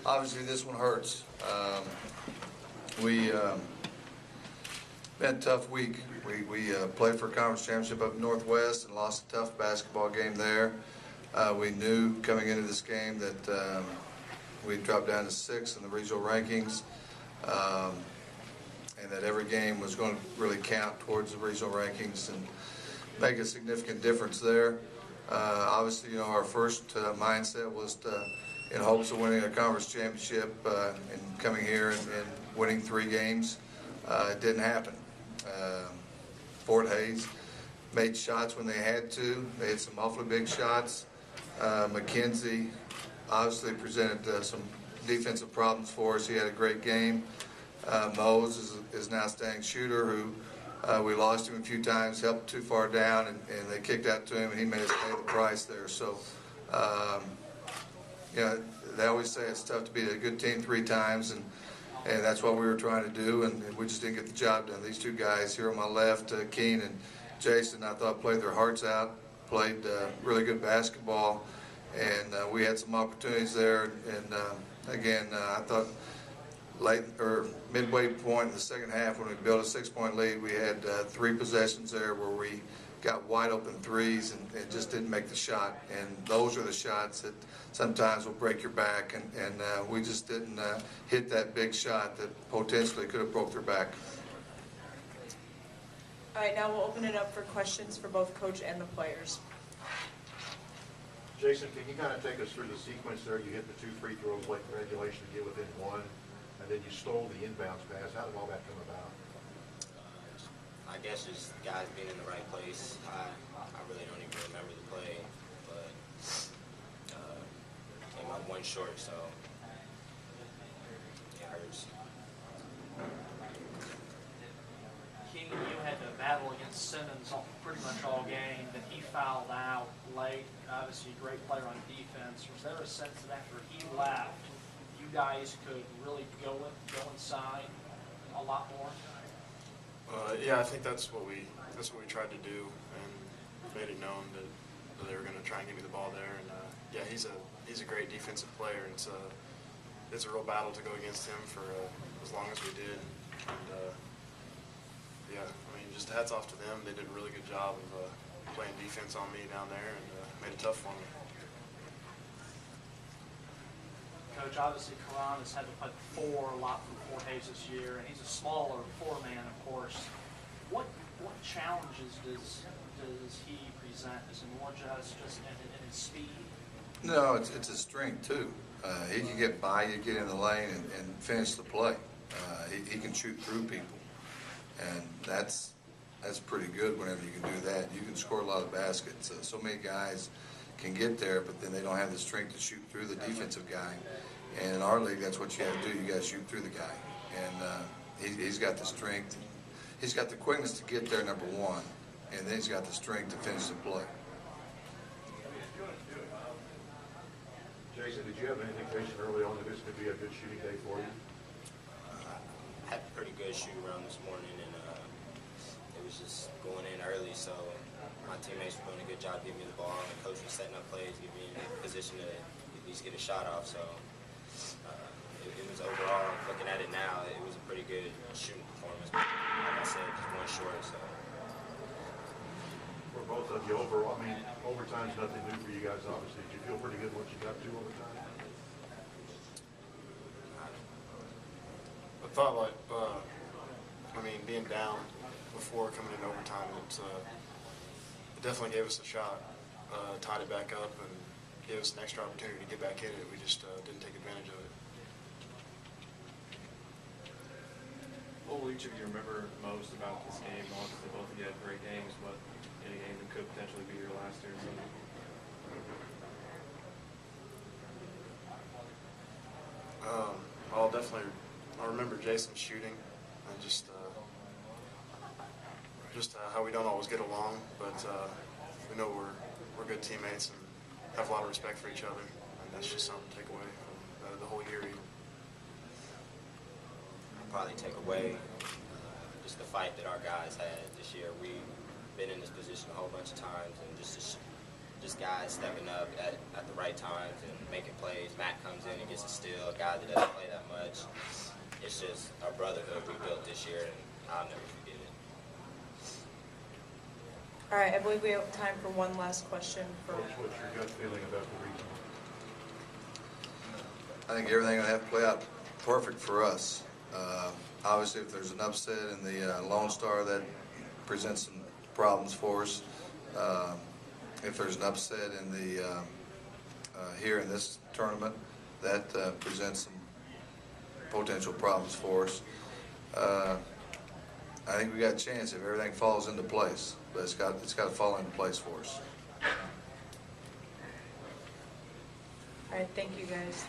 obviously this one hurts. We been a tough week. We played for a conference championship up Northwest and lost a tough basketball game there. We knew coming into this game that we'd drop down to 6th in the regional rankings, and that every game was going to really count towards the regional rankings and make a significant difference there. Obviously, you know, our first mindset was in hopes of winning a conference championship and coming here and winning 3 games. It didn't happen. Fort Hays made shots when they had to. They had some awfully big shots. McKenzie obviously presented some defensive problems for us. He had a great game. Mose is an outstanding shooter who we lost him a few times, helped too far down, and they kicked out to him, and he made us pay the price there. So, you know, they always say it's tough to beat a good team 3 times, and that's what we were trying to do, and we just didn't get the job done. These 2 guys here on my left, Keen and Jason, I thought played their hearts out, played really good basketball, and we had some opportunities there. And again, I thought late or midway point in the second half when we built a 6-point lead, we had 3 possessions there where we got wide open threes and just didn't make the shot. And those are the shots that sometimes will break your back, and we just didn't hit that big shot that potentially could have broke their back. All right, now we'll open it up for questions for both coach and the players. Jason, can you kind of take us through the sequence there? You hit the 2 free throws late in regulation to get within 1, and then you stole the inbounds pass. How did all that come about? I guess just guys being in the right place. I really don't even remember the play, but came up 1 short, so it hurts. King, you had to battle against Simmons pretty much all game, but he fouled out late. Obviously, a great player on defense. Was there a sense that after he left, you guys could really go inside a lot more? Yeah, I think that's what we tried to do, and made it known that they were going to try and give me the ball there. And yeah, he's a great defensive player. It's a real battle to go against him for as long as we did. And yeah, I mean, just hats off to them. They did a really good job of playing defense on me down there and made it tough for me. Coach, obviously Karan has had to play 4 a lot from Fort Hays this year, and he's a smaller 4-man, of course. What challenges does he present? Is it more just in his speed? No, it's his strength too. He can get by you, get in the lane, and finish the play. He can shoot through people, and that's pretty good whenever you can do that. You can score a lot of baskets. So many guys can get there, but then they don't have the strength to shoot through the defensive guy. And in our league, that's what you have to do. You got to shoot through the guy. And he's got the strength. He's got the quickness to get there, number 1, and then he's got the strength to finish the play. Jason, did you have an indication early on that this could be a good shooting day for you? I had a pretty good shoot around this morning, and it was just going in early, so my teammates were doing a good job giving me the ball, and the coach was setting up plays, giving me in a position to at least get a shot off. So it was overall, looking at it now, it was a pretty good shooting performance. Like I said, just 1 short. So For both of you, overall, I mean, overtime's nothing new for you guys, obviously. Did you feel pretty good once you got to overtime? I thought, like, I mean, being down before coming in overtime, it definitely gave us a shot, tied it back up, and gave us an extra opportunity to get back in it. We just didn't take advantage of it. What will each of you remember most about this game? Obviously, both of you had great games, but in a game that could potentially be your last here. I'll remember Jason shooting, and just how we don't always get along, but we know we're good teammates and have a lot of respect for each other, and that's just something to take away from the whole year. I'll probably take away just the fight that our guys had this year. We've been in this position a whole bunch of times, and just guys stepping up at the right times and making plays. Matt comes in and gets a steal, a guy that doesn't play that much. It's just our brotherhood we built this year, and I'll never forget it. All right, I believe we have time for one last question. Coach, what's your gut feeling about the regional? I think everything will have to play out perfect for us. Obviously, if there's an upset in the Lone Star, that presents some problems for us. If there's an upset in the here in this tournament, that presents some potential problems for us. I think we got a chance if everything falls into place, but it's got to fall into place for us. All right, thank you guys.